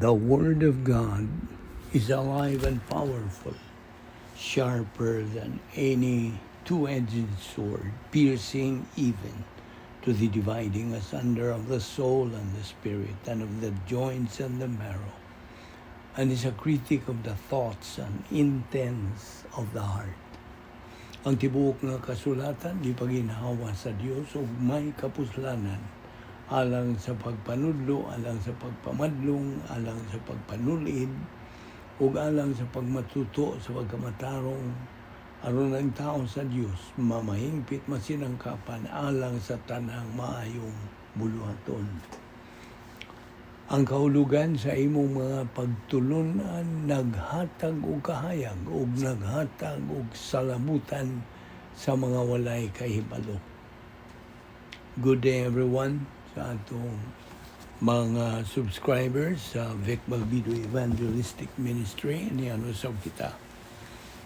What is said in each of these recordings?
The Word of God is alive and powerful, sharper than any two-edged sword, piercing even to the dividing asunder of the soul and the spirit, and of the joints and the marrow, and is a critic of the thoughts and intents of the heart. Ang tibuok nga kasulatan, di paginhawa sa Dios ug may kapuslanan, alang sa pagpanudlo, alang sa pagpamadlong, alang sa pagpanulid, ug alang sa pagmatuto sa pagkamatarong, aron ang tao sa Dios mamahingpit masinangkapan alang sa tanang maayong buluhaton. Ang kahulugan sa imong mga pagtulunan naghatag og kahayag ug naghatag og salabutan sa mga walay kahibalo. Good day everyone sa atong mga subscribers sa Balbido Evangelistic Ministry. Niano sa kita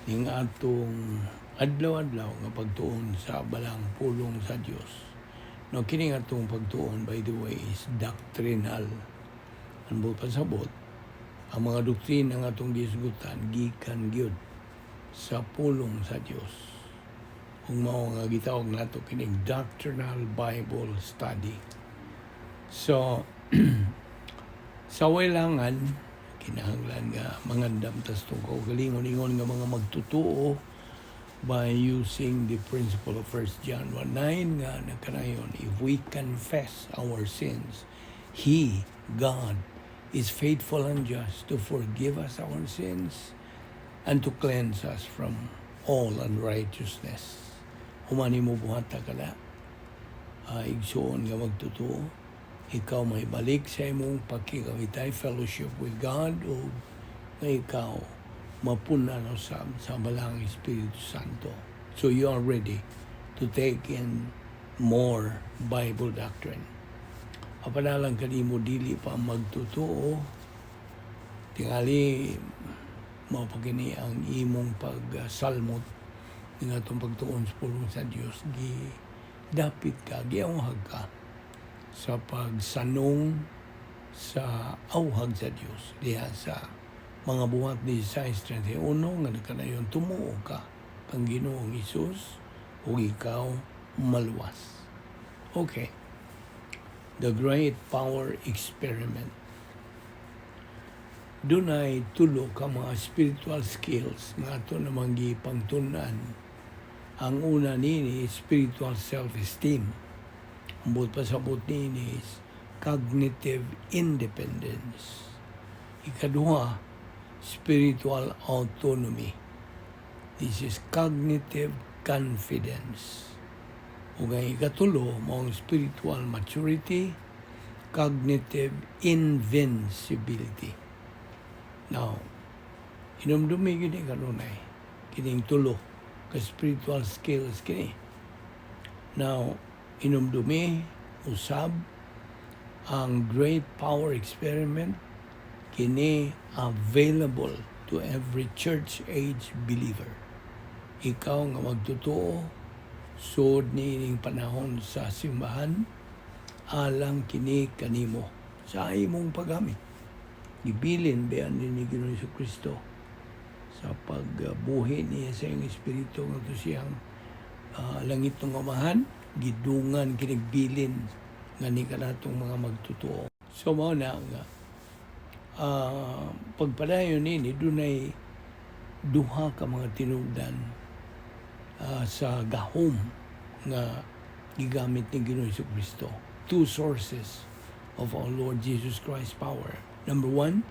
ning atong adlaw-adlaw nga pagtuon sa balang pulong sa Dios. No, kini atong pagtuon, by the way, is doctrinal. Ano pasabot, ang mga doktrina nga atong gisgutan gikan gyud sa pulong sa Dios. Kung mao nga gitawag nato kining Doctrinal Bible Study. So sa wailangan kinahanglan nga mangandam tas tungkol galingon-ingon nga mga magtutuo by using the principle of 1 John 1:9 nga nagkanayon, if we confess our sins, He, God, is faithful and just to forgive us our sins and to cleanse us from all unrighteousness. Humani mo buhat kada igsuon nga magtutuo, ikaw may balik sa imong pagkikawitay, fellowship with God, o nga ikaw mapunan sa balang Espiritu Santo. So you are ready to take in more Bible doctrine. Apanalang kanimo dili pa magtutuo, tingali mapagini ang imong pagsalmot ng atong pagtuon sa pulong sa Dios. Dapit ka, giawhag ka sa pagsanong sa awhag sa Dios diha sa mga buhat ni Isaiah 31 nga nagkanayon, tumuo ka kang Ginoong Hesus ug ikaw maluwas. Okay. The Great Power Experiment. Dunay tulo ka mga spiritual skills nga ato namang gipangtun-an. Ang una nini spiritual self-esteem. Ang pasabot nini is cognitive independence. Ikaduha, spiritual autonomy. This is cognitive confidence. Ug ang ikatulo, maong spiritual maturity, cognitive invincibility. Now, hinumdumi gini kanunay, kining tulo ka spiritual skills kini. Now, hinumdumi, usab, ang Great Power Experiment, kini available to every church-age believer. Ikaw nga magtutuo, sud nining panahon sa simbahan, alang kini kanimo sa imong paggamit. Gibilin beyan ni Ginoong Jesucristo sa pagbuhi niya sa iyong espiritu nga to siyang langit ng amahan, gidungan kinigbilin nga ni kanatong mga magtutuo. So mao na nga pagpadayon nini dunay duha ka mga tinubdan sa gahom nga gigamit ni Ginoong Jesucristo. Two sources of our Lord Jesus Christ power. Number one,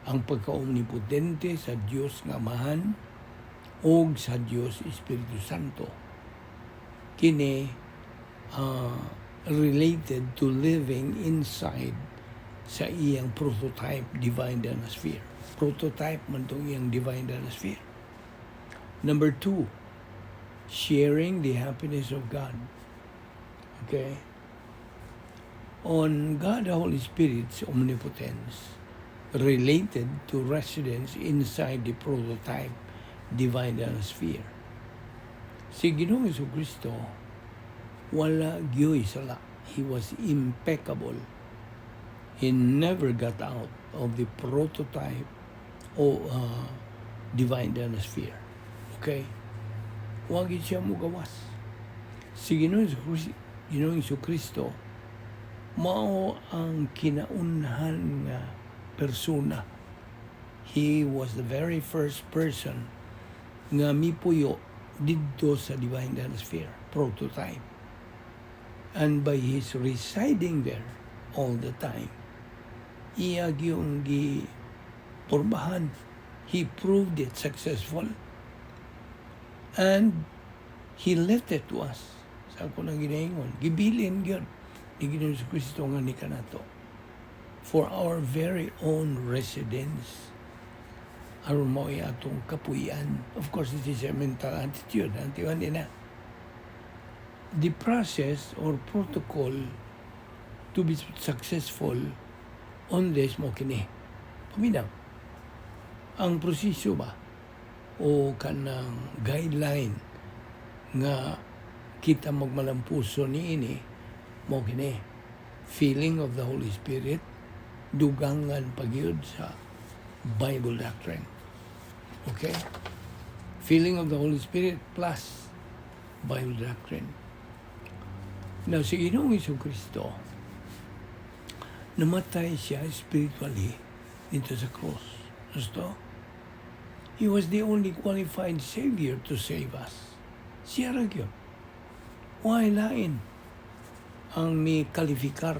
ang pagka-omnipotente sa Dios nga Amahan o sa Dios Espiritu Santo. Kini related to living inside sa iyang prototype divine dynasty. Prototype man itong iyang divine dynasty. Number two, sharing the happiness of God. Okay? On God the Holy Spirit's omnipotence related to residence inside the prototype divine sphere. Si Ginoong Jesucristo wala gyoy sala. He was impeccable He never got out of the prototype o divine dynasty. Okay? Huwag siya mugawas. Si Ginoong Jesucristo, mao ang kinaunhan nga persona. He was the very first person nga mipuyo didto sa divine dynasty, prototype. And by his residing there all the time, iya yung giporbahan. He proved it successful. And he left it to us. Sa ako nang ginaingon, gibilin yun ni Ginoong Jesucristo nga ni kanato for our very own residence. Aron mo atong kapuyan. Of course, it is a mental attitude. Antiwan din na. The process or protocol to be successful on this mo kini. Paminaw. Ang proseso ba o kanang guideline nga kita magmalampuso niini mo kini. Feeling of the Holy Spirit, dugangan pagyud sa Bible doctrine. Okay? Feeling of the Holy Spirit plus Bible doctrine. Now, si Ginoong Jesucristo, namatay siya spiritually dito sa cross. Gusto? He was the only qualified Savior to save us. Siya ra gyud. Why lain ang may kalifikar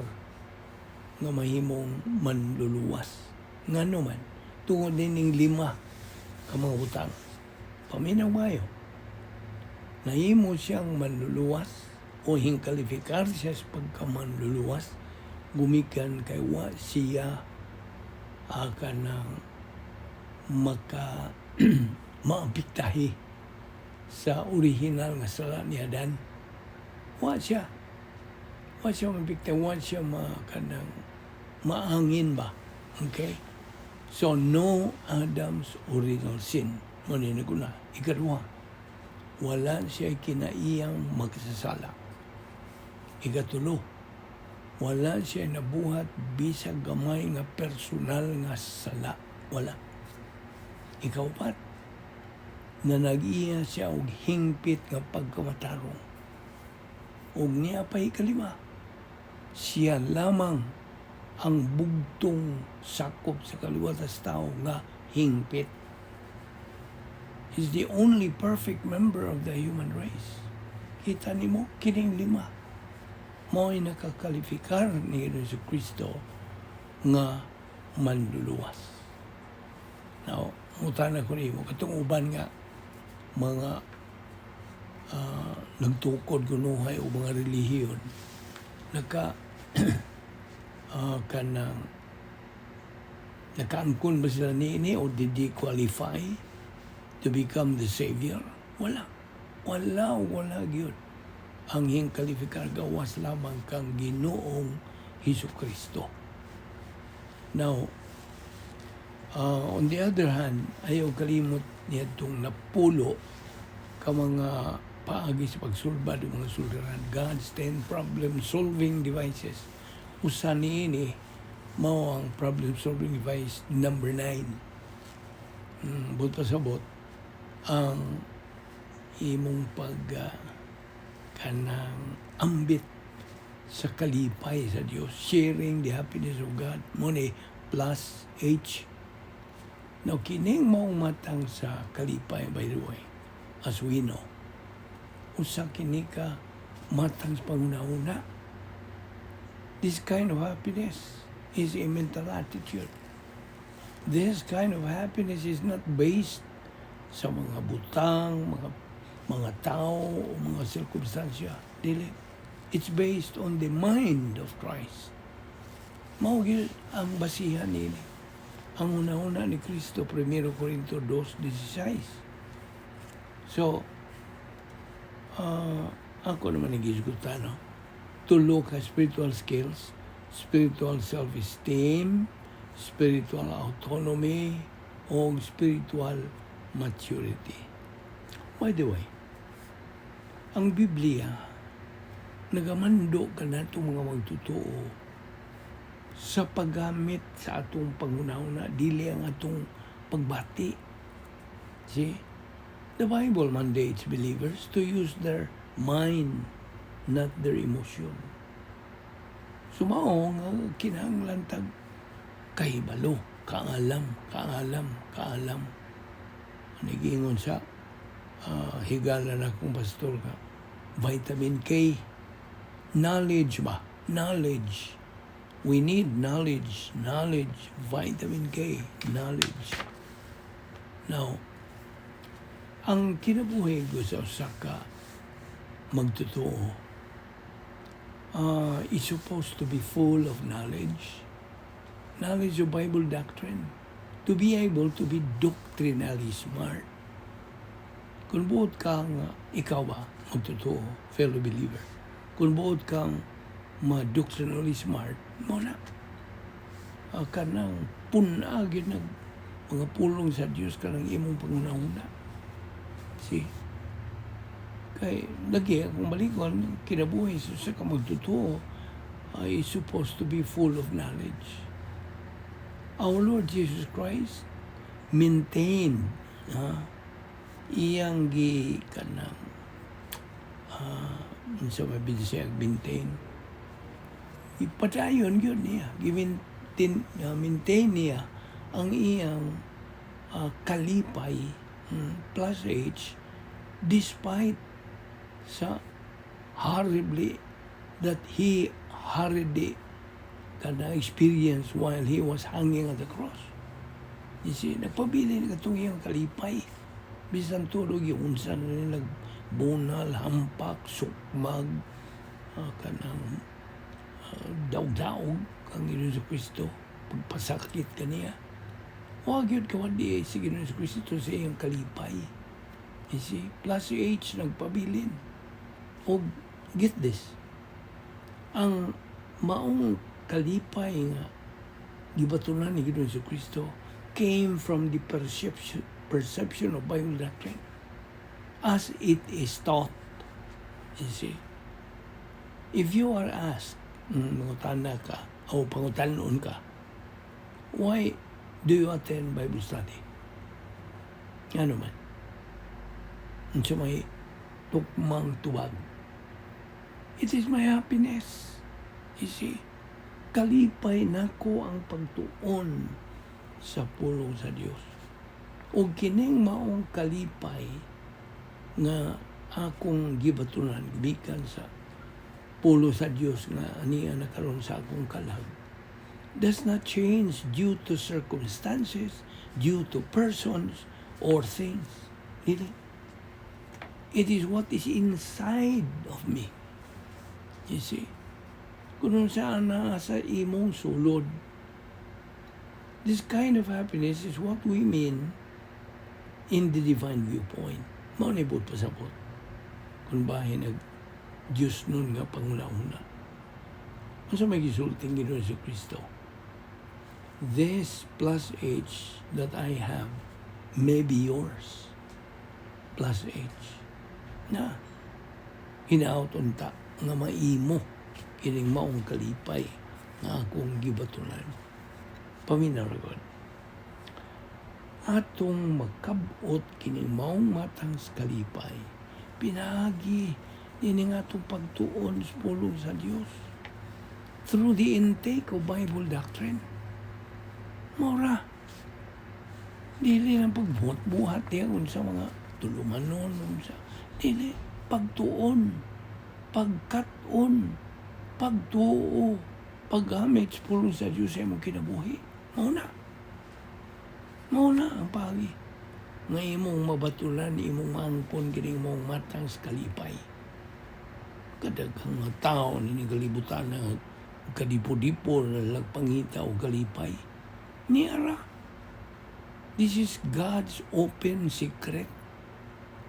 nga mahimong manluluwas? Nga naman, tungod din ng 5 ka mga butang. Paminaw mayo. Nahimo siyang manluluwas o hingkalifikar siya sa pagkamanluluwas, gumikan kay wa siya kanang maapiktahi sa original nga sala ni Adan. Wa siya maapiktahi, wa siya kanang maangin ba. Okay? So, no Adam's original sin. Manina ko na. Ikadwa, wala siya kinaiyang magsasala. Ikatulo, wala siya nabuhat bisag gamay nga personal nga sala. Wala. Ikaupat, na nag-iya siya og hingpit nga pagkamatarong. Og niya pa ikalima, siya lamang ang bugtong sakop sa kaliwatas tao nga hingpit. He's the only perfect member of the human race. Kita nimo kining 5. Mo'y nakakalifikar ni Jesucristo nga manluluwas. Now, mutana ko nimo katong uban nga mga nagtukod kunuhay o mga relihiyon nakaangkon ba sila niini o did they qualify to become the Savior? Wala gyud. Ang hingkalifikar gawas lamang kang Ginoong Jesucristo. Now, on the other hand, ayaw kalimot niya itong napulo ka mga paagi sa pagsulbad ng mga suliranan. God's 10 problem-solving devices. Usa niini, mao ang problem-solving device number 9. But pasabot, ang imong kanang ambit sa kalipay sa Dios, sharing the happiness of God, money plus H. Now, kining maong matang sa kalipay, by the way, as we know, usa kini ka matang sa panguna-una. This kind of happiness is a mental attitude. This kind of happiness is not based sa mga butang, mga tao o mga sirkumstansya. Dili. It's based on the mind of Christ. Mao gyud ang basihan nini. Ang una-una ni Kristo, 1 Corinto 2:16. So, ako naman nag-isgutan, no? To look at spiritual skills, spiritual self-esteem, spiritual autonomy, o spiritual maturity. By the way, ang Biblia, nagamando ka na itong mga magtotoo sa paggamit sa atong pangunahuna, dili ang atong pagbati. See? The Bible mandates believers to use their mind, not their emotion. Sumao nga kinahanglan tag kahibalo, kaalam. Nagingon sa higala na akong pastor ka, vitamin K, knowledge ba? Knowledge. We need knowledge, vitamin K, knowledge. Now, ang kinabuhi ko sa Osaka, magtotoo, is supposed to be full of knowledge of Bible doctrine, to be able to be doctrinally smart. Kung buot kang, ikaw ba, magtotoo, fellow believer, kung buot kang ma-doctrinally smart, mo na. Kanang punagin ng mga pulong sa Diyos kanang imong pangunahuna. See? Kay lagi akong malikon, kinabuhi sa kamagtotoo is supposed to be full of knowledge. Our Lord Jesus Christ maintained iyang kanang sa mabili siya maintain. Ipatayon yun niya. Maintain niya ang iyang kalipay plus age despite sa horribly that he hardly experience while he was hanging on the cross. You see, nagpabili na itong iyang kalipay. Bisan tulog yung unsan na nilang bunal, hampak, sukmag, kanang daog-daog ang Ginoong Jesucristo, pagpasakit kaniya. Huwag yun kawadi si Ginoong Jesucristo sa iyang kalipay. You see, plus age nagpabilin. O, get this, ang maong kalipay nga gibatunan ni Ginoong Jesucristo came from the perception of Bible doctrine as it is taught. You see, if you are asked, mangutana ka, o pangutanon ka, why do you attend Bible study? Ano man? So may tukmang tuwag. It is my happiness. You see, kalipay nako ang pagtuon sa pulong sa Dios. O kining maong kalipay nga akong gibatunan gikan sa pulo sa Dios nga aniya nakaroon sa akong kalag does not change due to circumstances, due to persons or things. Really? It is what is inside of me. You see? Kung saan na sa imong sulod. This kind of happiness is what we mean in the divine viewpoint. Maunibot pasabot. Kung bahin Diyos nun nga panguna-una. Kung sa may gisulting Ginoong Jesucristo, this plus age that I have may be yours. Plus age. Na, hinauton ta nga maimo kining maong kalipay nga akong gibatunan. Paminaragod. Atong magkabot kining maong matang kalipay, pinagi ini nga itong pagtuon sa pulong sa Diyos through the intake of Bible doctrine. Mora, dili lang pagbuhat-buhat yan sa mga tulumanon, sa dili, pagtuon, pagkaton, pagtuo, paggamit sa pulong sa Diyos sa imong kinabuhi. Mauna ang pagi. Nga imong mabatulan, imong maangpon, kining mong matang sa kalipay. Kadaghang mga tao na kalibutan na kadipo-dipo na lagpangita o kalipay. Niara. This is God's open secret.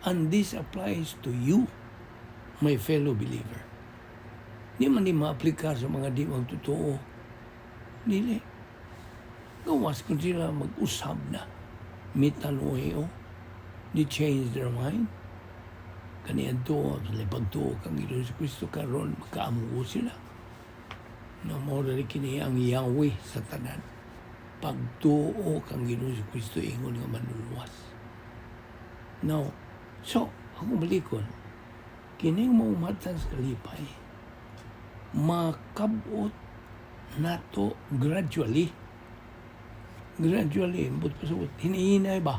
And this applies to you, my fellow believer. Di man di ma-aplikar sa mga di magtotoo. Dili. Gawas kung sila mag-usab na. Mitanoe o. They change their mind. Kaniyan to, pagtuo kang Ginoong Jesucristo karon magkaamuo sila. na mo rin kini ang Yahweh sa tanan. Pagtuo kang Ginoo si Kristo ingon nga manluluwas. Now, so, ako balikon, kining maumatan sa kalipay, makabot nato gradually, but pasabot, hinihinay ba?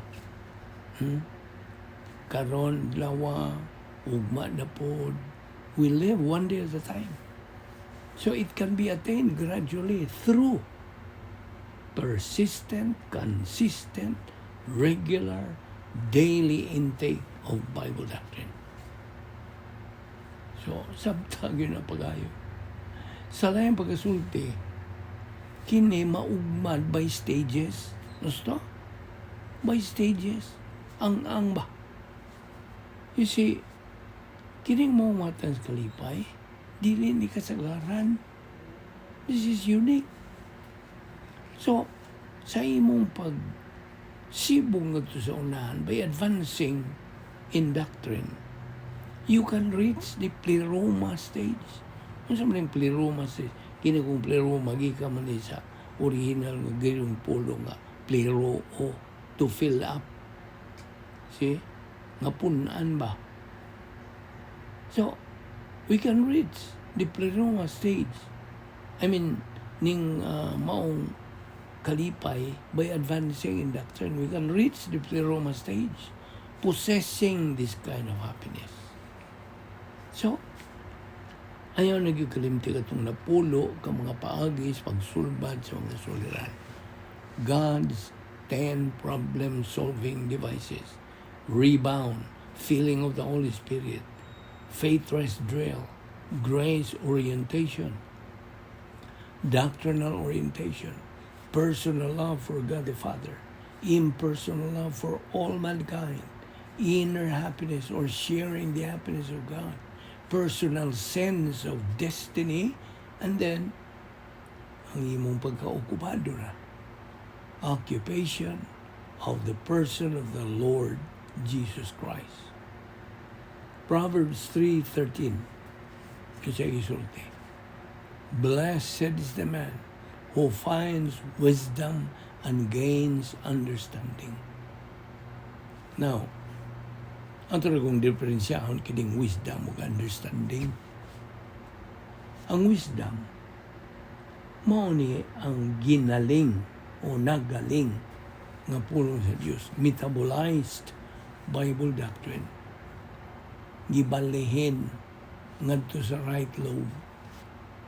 Karon, lawa, ugma na po, we live one day at a time. So it can be attained gradually through persistent, consistent, regular, daily intake of Bible doctrine. So, sabtag yun ang pag-ayo. Sa layang pagkasulti, kini maugmad by stages. Gusto? By stages. Ang ba? You see, kining maumatan sa kalipay, dili ni kasagaran. This is unique. So, sa imong pagsibong ngadto sa unahan, by advancing in doctrine, you can reach the pleroma stage. Ano sa maling pleroma stage? Kini kong pleroma, gika man sa original nga gayong pulo nga plero o to fill up. See? Nga punaan ba? So, we can reach the pleroma stage. I mean, ning maong kalipay, by advancing in doctrine, we can reach the pleroma stage, possessing this kind of happiness. So, ayaw nagkakalimti ka itong napulo ka mga paagis, pagsulbad sa mga soliran. God's 10 problem-solving devices, rebound, filling of the Holy Spirit, faith rest drill, grace orientation, doctrinal orientation, personal love for God the Father, impersonal love for all mankind, inner happiness or sharing the happiness of God, personal sense of destiny, and then, ang imong pagkaokupado na, occupation of the person of the Lord Jesus Christ. Proverbs 3:13, kasi isulti, blessed is the man who finds wisdom and gains understanding. Now, ang talagang diferensyahon kining wisdom ug understanding. Ang wisdom, mao ni ang ginaling o nagaling nga pulong sa Dios, metabolized Bible doctrine. Gibalihin ngadto sa right lobe,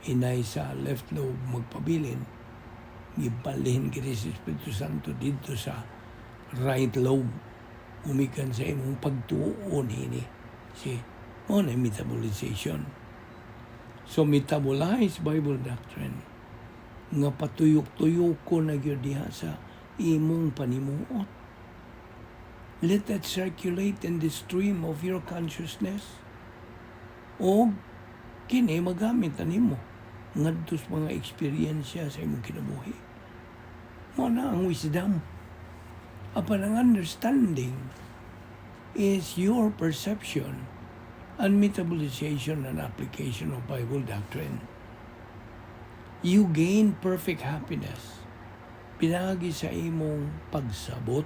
inay sa left lobe magpabilin, gibalihin kini sa Espiritu Santo dito sa right lobe, umikan sa imong pagtuon ini. See, mo na metabolization. So metabolized Bible doctrine nga patuyok-tuyok ko na gyud diha sa imong panimuot. Let that circulate in the stream of your consciousness. O kini magamit nimo ngadto sa mga eksperyensya sa imong kinabuhi. Mo na ang wisdom. Apan ang understanding is your perception and metabolization and application of Bible doctrine. You gain perfect happiness pinagi sa imong pagsabot.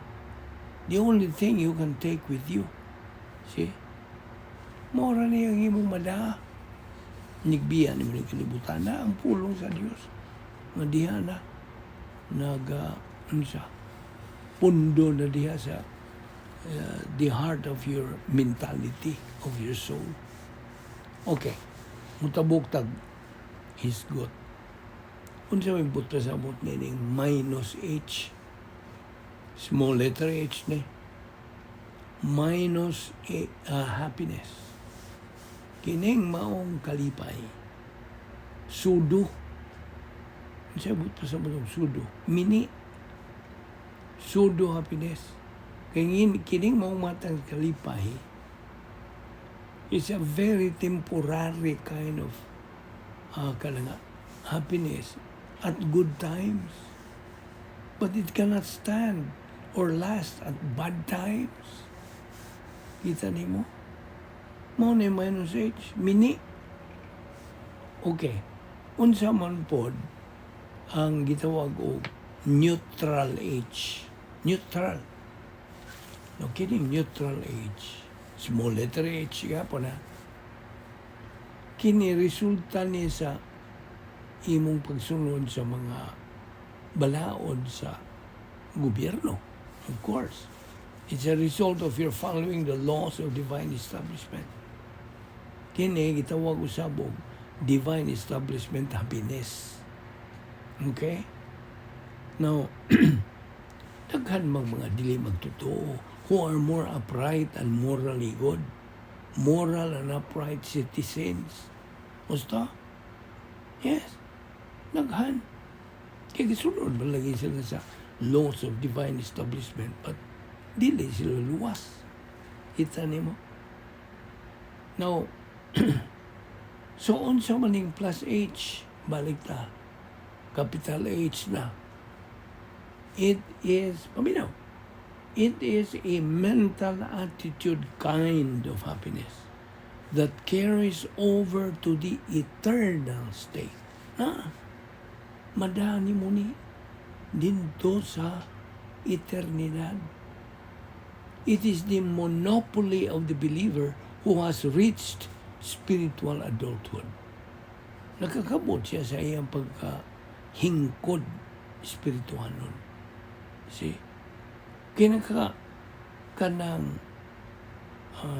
The only thing you can take with you. See? Mora na yung imong mada. Nigbiya ni mga kalibutan na ang pulong sa Diyos. Nga diha na pundo na diha sa the heart of your mentality, of your soul. Okay. Mutabok-tag hisgot. Unsa may buta sa amot nining minus H. Small letter H ni. Minus happiness. Kining maong kalipay. Sudo. Unsa buta sa amot sudo? Mini. Sudo happiness. Kining maong matang kalipay is a very temporary kind of happiness at good times. But it cannot stand or last at bad times. Kita nimo? Mao na minus H. Mini. Okay. unsa man pod ang gitawag og neutral age. Neutral. No, kining neutral age. Small letter H, po na. Kini resulta ni sa imong pagsunod sa mga balaod sa gobyerno. Of course. It's a result of your following the laws of divine establishment. Kini gitawag usabog divine establishment happiness. Okay? Now, daghan mga dili magtotoo who are more upright and morally good. Moral and upright citizens. Basta? Yes. Daghan. Kaya gisunod ba lagi sila sa laws of divine establishment but dili sila luwas. Kita nimo. Now, so unsa maning plus H, balik ta. Capital H na. It is, paminaw, it is a mental attitude kind of happiness that carries over to the eternal state. Madani mo ni dinto sa eternidad. It is the monopoly of the believer who has reached spiritual adulthood. Nakakabot siya sa iyang pagkahingkod spiritual nun. See? Kaya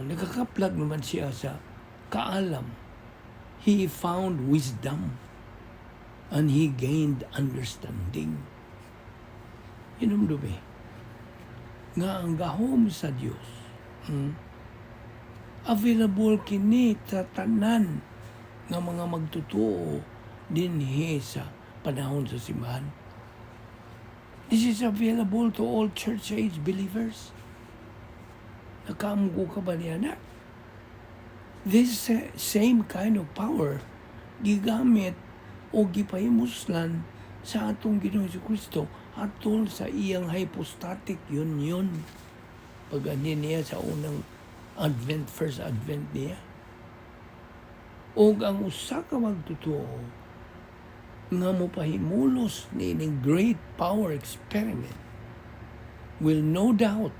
nakakaplag naman siya sa kaalam. He found wisdom and he gained understanding. Inumdubi. Nga ang gahom sa Diyos, available kini tanan nga mga magtutuo dinhi sa panahon sa simbahan. This is available to all church age believers. Nakaamgo ka ba niya na? This same kind of power gigamit o gipahimuslan sa atong Ginoong Jesucristo atol sa iyang hypostatic union. Pag niya sa unang Advent, first Advent niya. O ang usa ka magtutuo nga mo pahimulos ni great power experiment will no doubt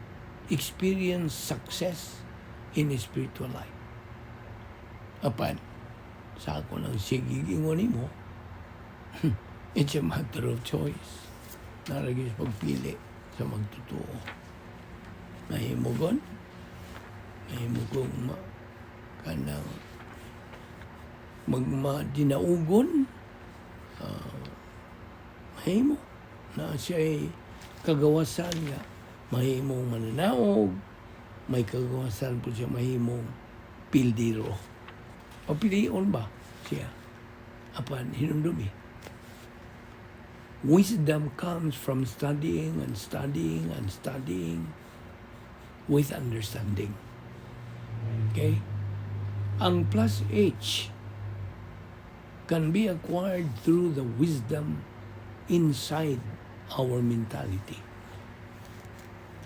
experience success in his spiritual life. Apan, sa ako ng sigigingon mo, it's a matter of choice. Naragis pagpili sa magtutuo. Mahimugon kanang dinaugon, mahimo na siya'y kagawasan nga mahimong mananaog, may kagawasan po siya mahimong pildiro. Papilion ba siya? Apan hinumdumi. Wisdom comes from studying and studying and studying with understanding. Okay? Ang plus H can be acquired through the wisdom inside our mentality.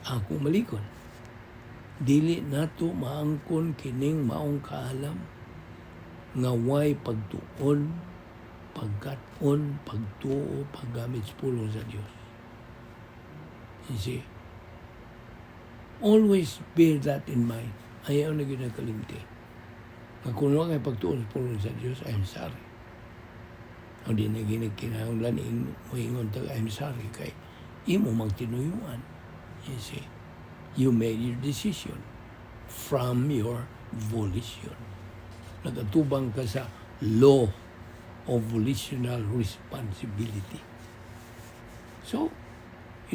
Ako malikon, dili nato maangkon kining maong kaalam nga way pagtuon, pagkaton, pagtuo, paggamit sa pulong sa Dios. You see? Always bear that in mind. Ayaw na ginakalimti. Kung kay pagtuon sa pulong sa Dios, I'm sorry. O di na ginagkinahanglan ingon tag I'm sorry kay imo magtinuyuan. You see, you made your decision from your volition. Nagatubang ka sa law of volitional responsibility. So,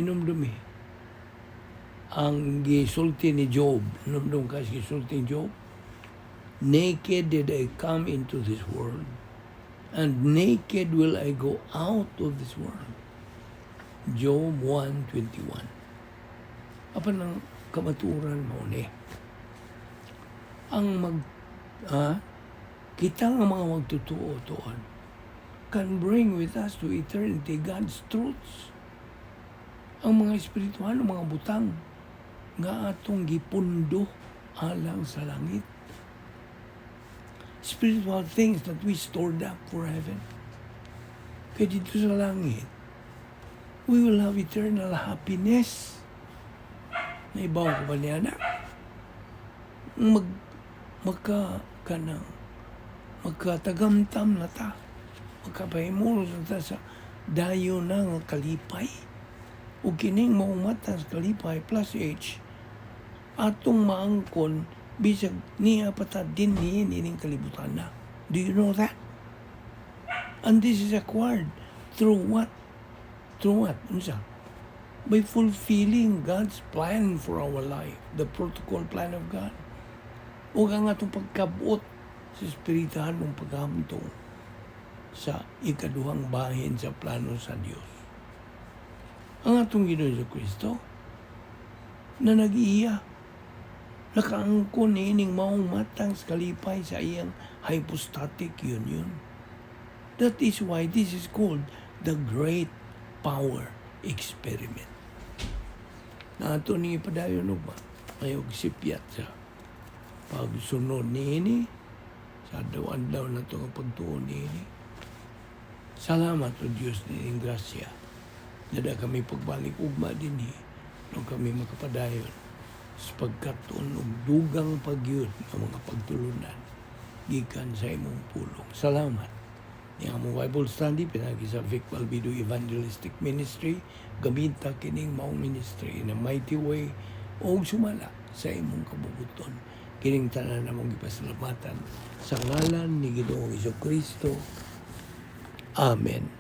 inumdumi. Ang gisulti ni Job, inumdum ka sa gisulti ni Job, naked did I come into this world, and naked will I go out of this world. Job 1:21. Apa ng kamaturan mo ni? Ang kita nga mga magtutuo toon can bring with us to eternity God's truths. Ang mga espirituhan, mga butang nga atong gipundo alang sa langit. Spiritual things that we stored up for heaven. kay dito sa langit, we will have eternal happiness. Naibaw ko ba niya na? Magkatagamtam na ta. Magkapahimulos na ta sa dayo na nga kalipay. O kining maumatan sa kalipay plus H, atong maangkon, bisag niya pata din ining kalibutan na. Do you know that? And this is acquired through what? Through what? Unsa? By fulfilling God's plan for our life, the protocol plan of God. O ang atong pagkabuot sa espiritahan ng paghamtong sa ikaduhang bahin sa plano sa Diyos. Ang atong Ginoong Kristo na nag-iya, nakaangkon ining maong matang sa kalipay sa iyang hypostatic union. That is why this is called the Great Power Experiment. Na ito ni ipadayon ba? Mayog sipyat sa pagsunod ni sa daw na ito ang pagtuon ni Salamat o Diyos ni grasya. Nada kami pagbalik ugma din nung kami makapadayon sa pagkatuon og dugang pagyud ng mga pagtulunan gikan sa imong pulong. Salamat. Ni among Bible study pinagi sa Balbido Evangelistic Ministry, gamita kining maong ministry in a mighty way o sumala sa imong kabubuton. Kining tanan namong gipasalamatan sa ngalan ni Ginoong Kristo. Amen.